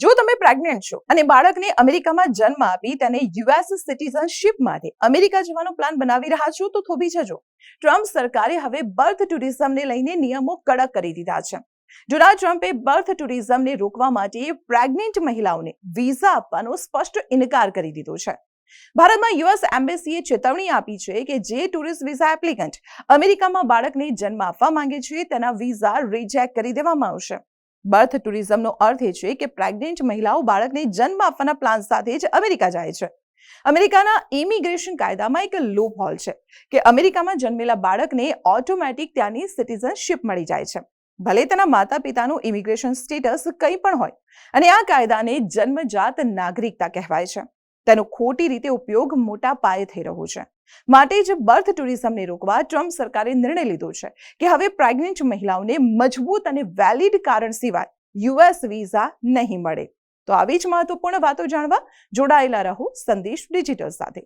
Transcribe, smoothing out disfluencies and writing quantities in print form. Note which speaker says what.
Speaker 1: જો તમે પ્રેગ્નન્ટ છો અને બાળકને અમેરિકામાં જન્મ આપી તેને યુએસ સિટીઝનશિપ માટે અમેરિકા જવાનો પ્લાન બનાવી રહ્યા છો તો થોભી જજો. ટ્રમ્પ સરકારે હવે બર્થ ટુરિઝમને લઈને નિયમો કડક કરી દીધા છે. ડોનાલ્ડ ટ્રમ્પે બર્થ ટુરિઝમને રોકવા માટે પ્રેગ્નન્ટ મહિલાઓને વિઝા આપવાનો સ્પષ્ટ ઇનકાર કરી દીધો છે. ભારતમાં યુએસ એમ્બેસીએ ચેતવણી આપી છે કે જે ટુરિસ્ટ વિઝા એપ્લિકન્ટ અમેરિકામાં બાળકને જન્મ આપવા માંગે છે તેના વિઝા રિજેક્ટ કરી દેવામાં આવશે. બર્થ ટુરિઝમનો અર્થ એ છે કે પ્રેગ્નન્ટ મહિલાઓ બાળકને જન્મ આપવાના પ્લાન સાથે જ અમેરિકા જાય છે. અમેરિકાના ઇમિગ્રેશન કાયદામાં એક લૂપ હોલ છે કે અમેરિકામાં જન્મેલા બાળકને ઓટોમેટિક ત્યાંની સિટીઝનશિપ મળી જાય છે, ભલે તેના માતા પિતાનું ઇમિગ્રેશન સ્ટેટસ કંઈ પણ હોય. અને આ કાયદાને જન્મજાત નાગરિકતા કહેવાય છે. તેનો ખોટી રીતે ઉપયોગ મોટા પાયે થઈ રહ્યો છે. માટે જ બર્થ ટુરિઝમને રોકવા ટ્રમ્પ સરકારે નિર્ણય લીધો છે કે હવે પ્રેગ્નન્ટ મહિલાઓને મજબૂત અને વેલિડ કારણ સિવાય યુએસ વિઝા નહીં મળે. તો આવી જ મહત્વપૂર્ણ વાતો જાણવા જોડાયેલા રહો સંદેશ ડિજિટલ સાથે.